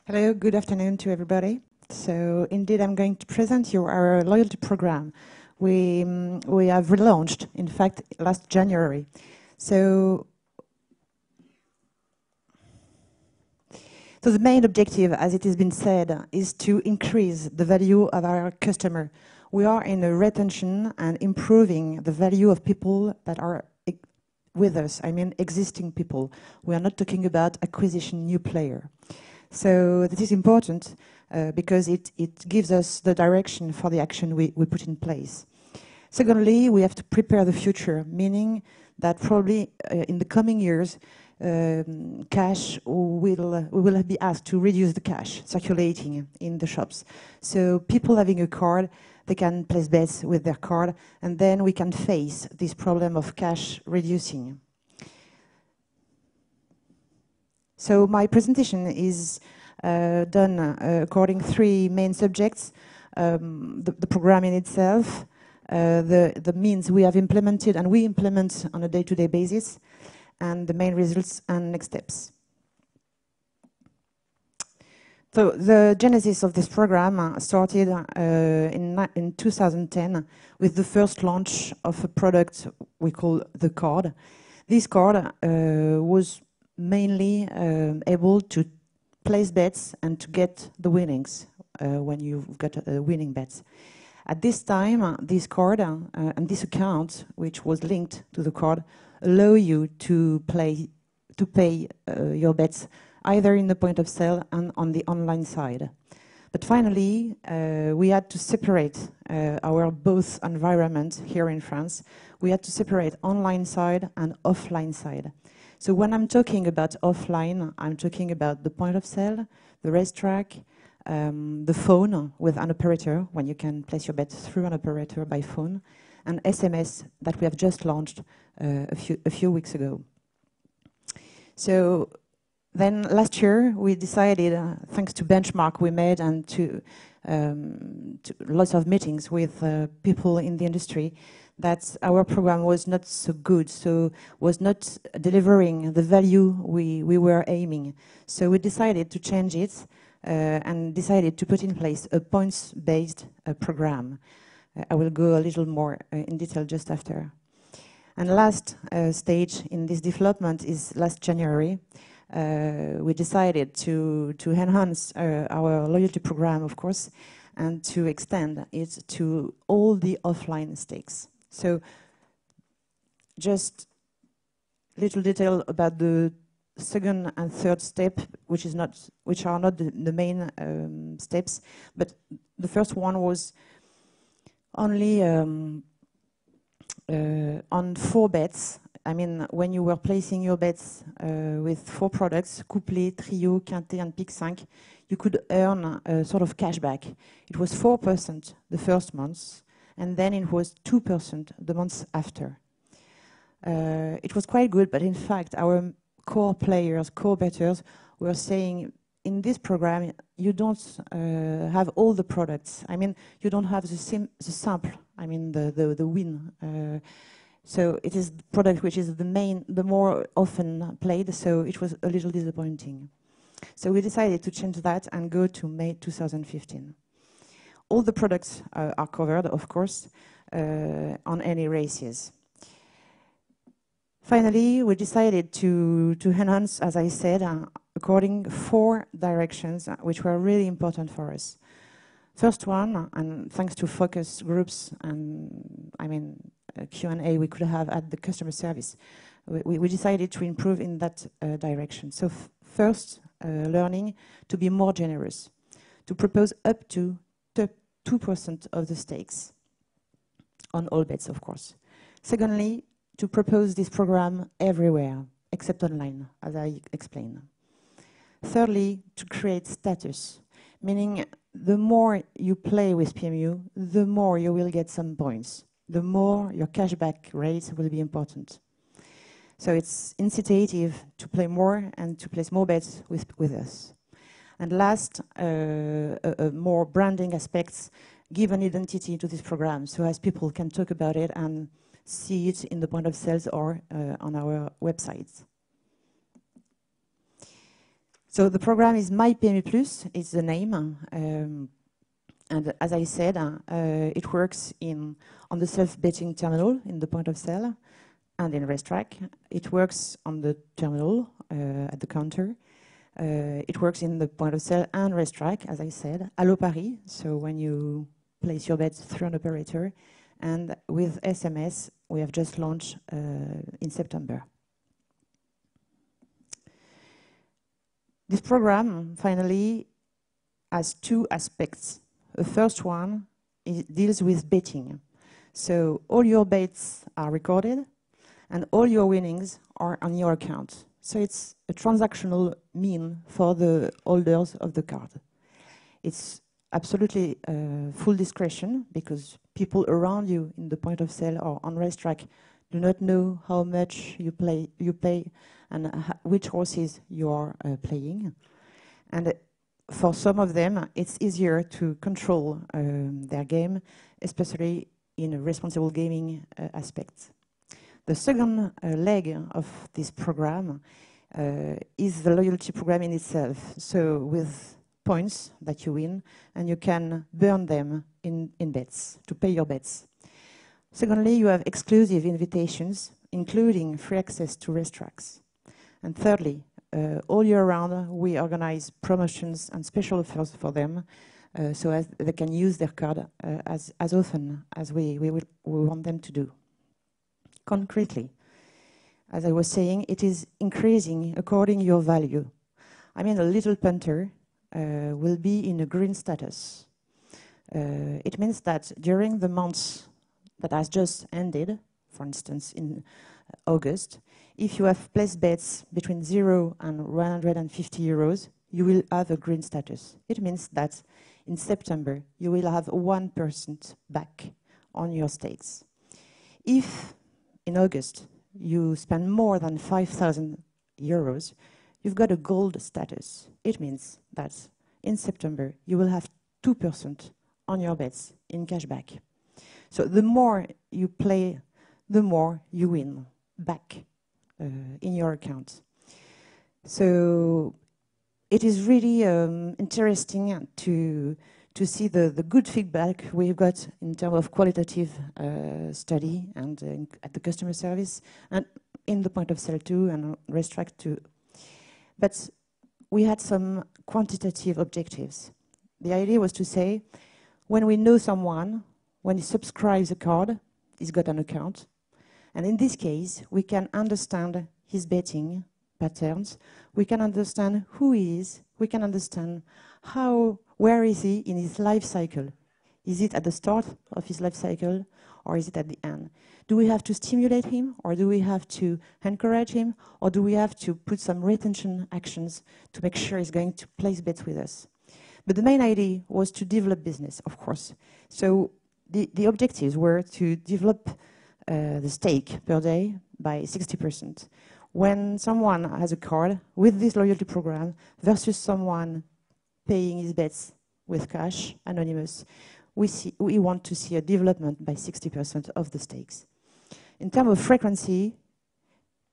Hello, good afternoon to everybody. So indeed, I'm going to present you our loyalty program. We have relaunched, in fact, last January. So the main objective, as it has been said, is to increase the value of our customer. We are in a retention and improving the value of people that are with us, I mean existing people. We are not talking about acquisition new player. So this is important because it gives us the direction for the action we put in place. Secondly, we have to prepare the future, meaning that probably in the coming years, cash we will be asked to reduce the cash circulating in the shops. So people having a card, they can place bets with their card, and then we can face this problem of cash reducing. So my presentation is done according to three main subjects: the program in itself, the means we have implemented and we implement on a day-to-day basis, and the main results and next steps. So the genesis of this program started in 2010 with the first launch of a product we call the card. This card was mainly able to place bets and to get the winnings when you've got winning bets. At this time, this card and this account, which was linked to the card, allow you to pay your bets either in the point of sale and on the online side. But finally, we had to separate our both environment here in France. We had to separate online side and offline side. So when I'm talking about offline, I'm talking about the point of sale, the racetrack, the phone with an operator, when you can place your bet through an operator by phone, and SMS that we have just launched a few weeks ago. So then last year we decided, thanks to benchmark we made and to lots of meetings with people in the industry, that our program was not so good, so was not delivering the value we were aiming. So we decided to change it and decided to put in place a points-based program. I will go a little more in detail just after. And last stage in this development is last January. We decided to enhance our loyalty program, of course, and to extend it to all the offline stakes. So just little detail about the second and third step, which are not the main steps, but the first one was only on 4 bets. I mean, when you were placing your bets with 4 products, couplet, trio, quintet, and pique 5, you could earn a sort of cashback. It was 4% the first month, and then it was 2% the months after. It was quite good, but in fact, our core players, core bettors, were saying, in this program, you don't have all the products. I mean, you don't have the sample, I mean, the win. So it is the product which is the more often played, so it was a little disappointing. So we decided to change that and go to May 2015. All the products are covered, of course, on any races. Finally, we decided to enhance, as I said, according 4 directions, which were really important for us. First one, and thanks to focus groups and, I mean, Q&A we could have at the customer service, we decided to improve in that direction. So first, learning to be more generous, to propose up to 2% of the stakes on all bets, of course. Secondly, to propose this program everywhere, except online, as I explained. Thirdly, to create status, meaning the more you play with PMU, the more you will get some points. The more your cashback rate will be important. So it's incitative to play more and to place more bets with us. And last, more branding aspects give an identity to this program, so as people can talk about it and see it in the point of sales or on our websites. So the program is MyPMU+, is the name. And as I said, it works on the self-betting terminal in the point of sale and in racetrack. It works on the terminal at the counter. It works in the point of sale and racetrack, as I said. Allo Paris, so when you place your bets through an operator. And with SMS, we have just launched in September. This program, finally, has two aspects. The first one deals with betting. So all your bets are recorded, and all your winnings are on your account. So it's a transactional mean for the holders of the card. It's absolutely full discretion, because people around you in the point of sale or on racetrack do not know how much you pay and which horses you are playing. And for some of them, it's easier to control their game, especially in a responsible gaming aspect. The second leg of this program is the loyalty program in itself. So with points that you win, and you can burn them in bets to pay your bets. Secondly, you have exclusive invitations, including free access to racetracks. And thirdly, all year round, we organize promotions and special offers for them, so as they can use their card as often as we want them to do. Concretely, as I was saying, it is increasing according to your value. I mean, a little punter will be in a green status. It means that during the months that has just ended, for instance, in August, if you have placed bets between 0 and 150 euros, you will have a green status. It means that in September, you will have 1% back on your stakes. If in August you spend more than 5,000 euros, you've got a gold status. It means that in September, you will have 2% on your bets in cashback. So the more you play, the more you win back in your account. So it is really interesting to see the good feedback we've got in terms of qualitative study and at the customer service and in the point of sale too and racetrack too. But we had some quantitative objectives. The idea was to say, when we know someone, when he subscribes a card, he's got an account. And in this case, we can understand his betting patterns. We can understand who he is. We can understand where is he in his life cycle. Is it at the start of his life cycle, or is it at the end? Do we have to stimulate him, or do we have to encourage him, or do we have to put some retention actions to make sure he's going to place bets with us? But the main idea was to develop business, of course. So the objectives were to develop the stake per day by 60%. When someone has a card with this loyalty program versus someone paying his bets with cash, anonymous, we want to see a development by 60% of the stakes. In terms of frequency,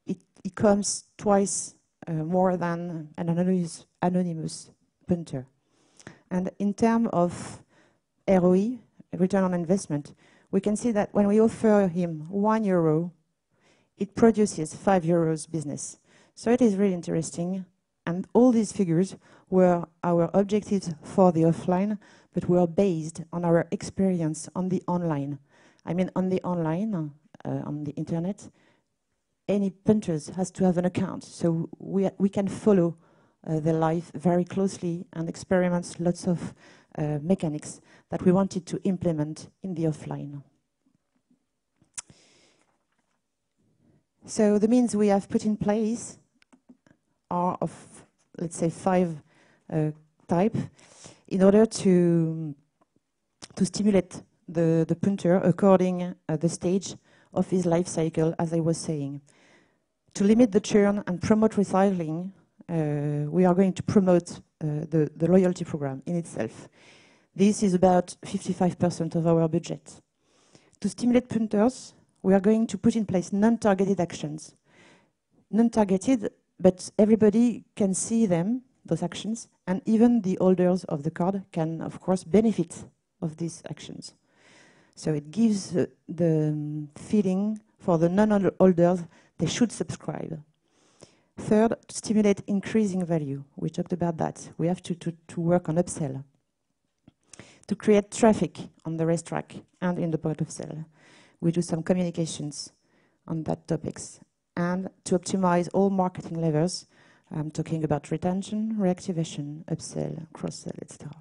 it comes twice more than an anonymous punter. And in terms of ROI, return on investment, we can see that when we offer him €1, it produces €5 business. So it is really interesting. And all these figures were our objectives for the offline, but were based on our experience on the online. I mean, on the online, on the internet, any punters has to have an account. So we can follow their life very closely and experiment lots of mechanics that we wanted to implement in the offline. So the means we have put in place are of, let's say, 5 types in order to stimulate the punter according the stage of his life cycle, as I was saying. To limit the churn and promote recycling, we are going to promote the loyalty program in itself. This is about 55% of our budget. To stimulate punters, we are going to put in place non-targeted actions. Non-targeted, but everybody can see them, those actions, and even the holders of the card can, of course, benefit of these actions. So it gives the feeling for the non-holders they should subscribe. Third, to stimulate increasing value. We talked about that. We have to work on upsell. To create traffic on the racetrack and in the point of sale. We do some communications on that topics. And to optimize all marketing levers, I'm talking about retention, reactivation, upsell, cross-sell, etc.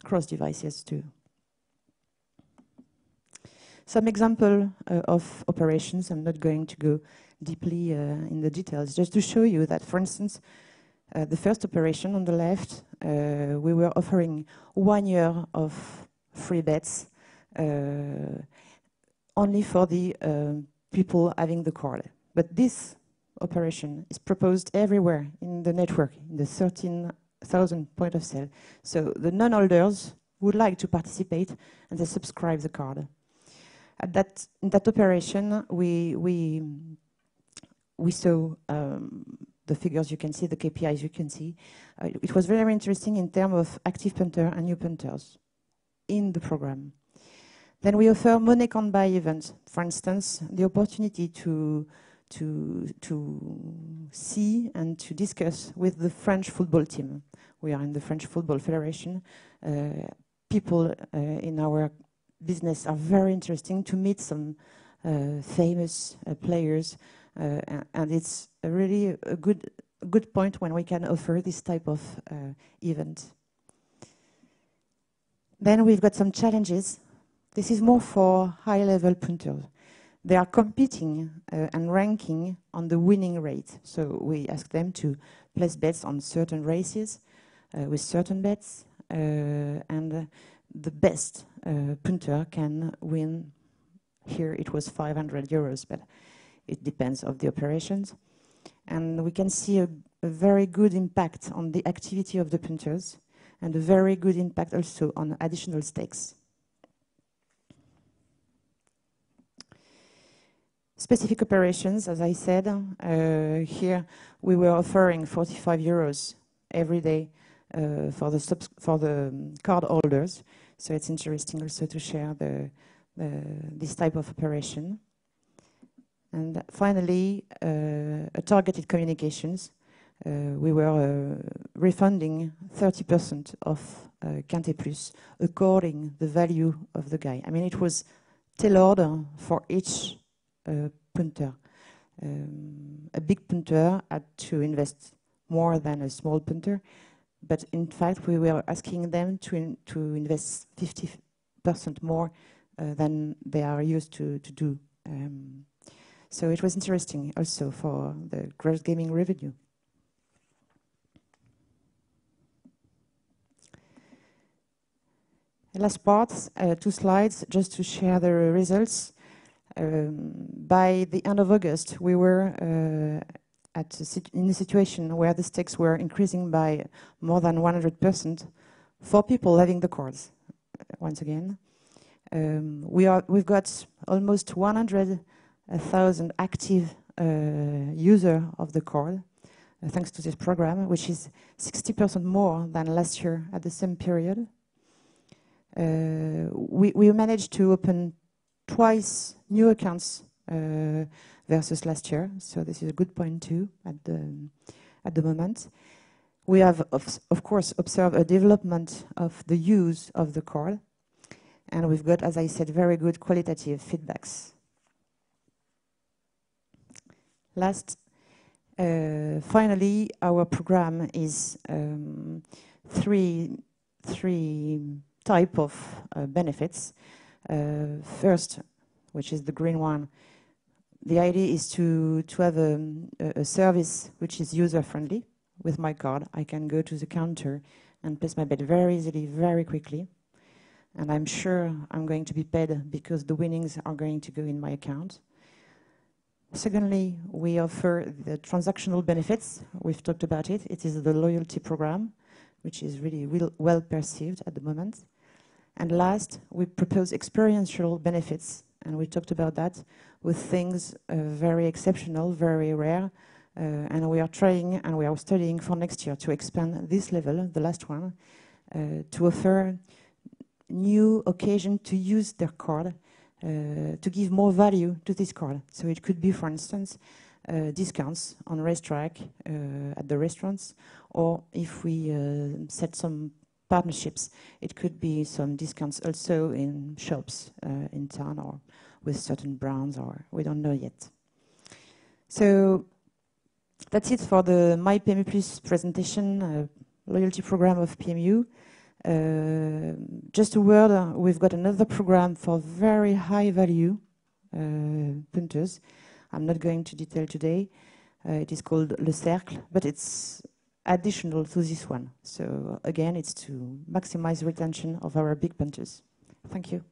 Cross devices too. Some example of operations. I'm not going to go deeply in the details, just to show you that, for instance, the first operation on the left, we were offering 1 year of free bets only for the people having the card. But this operation is proposed everywhere in the network, in the 13,000 point of sale. So the non-holders would like to participate and they subscribe the card. In that operation, we saw the figures you can see, the KPIs you can see. It was very interesting in terms of active punter and new punters in the program. Then we offer money can't buy events. For instance, the opportunity to see and to discuss with the French football team. We are in the French Football Federation. People in our business are very interesting to meet some famous players, and it's really a good point when we can offer this type of event. Then we've got some challenges. This is more for high-level punters. They are competing and ranking on the winning rate. So we ask them to place bets on certain races with certain bets, and the best punter can win. Here it was 500 euros, but it depends on the operations. And we can see a very good impact on the activity of the punters, and a very good impact also on additional stakes. Specific operations, as I said, here we were offering 45 euros every day for the card holders. So it's interesting also to share this type of operation. And finally, targeted communications. We were refunding 30% of Quintet Plus according the value of the guy. I mean, it was tailored for each punter. A big punter had to invest more than a small punter, but in fact we were asking them to invest 50% more than they are used to do. So it was interesting also for the gross gaming revenue. Last part, 2 slides, just to share the results. By the end of August, we were in a situation where the stakes were increasing by more than 100% for people having the cards. Once again, we've got almost 100,000 active users of the card, thanks to this program, which is 60% more than last year at the same period. We managed to open twice new accounts versus last year, so this is a good point too at the moment. We have, of course, observed a development of the use of the card, and we've got, as I said, very good qualitative feedbacks. Last, finally, our program is three type of benefits. First, which is the green one, the idea is to have a service which is user-friendly. With my card, I can go to the counter and place my bet very easily, very quickly. And I'm sure I'm going to be paid because the winnings are going to go in my account. Secondly, we offer the transactional benefits. We've talked about it. It is the loyalty program, which is really well perceived at the moment. And last, we propose experiential benefits, and we talked about that with things very exceptional, very rare, And we are trying and we are studying for next year to expand this level, the last one, to offer new occasion to use their card, to give more value to this card. So it could be, for instance, discounts on racetrack at the restaurants, or if we set some partnerships, it could be some discounts also in shops in town or with certain brands, or we don't know yet. So that's it for the MyPMU Plus presentation, loyalty program of PMU. Just a word, we've got another program for very high value punters. I'm not going to detail today. It is called Le Cercle, but it's additional to this one. So again, it's to maximize retention of our big punters. Thank you.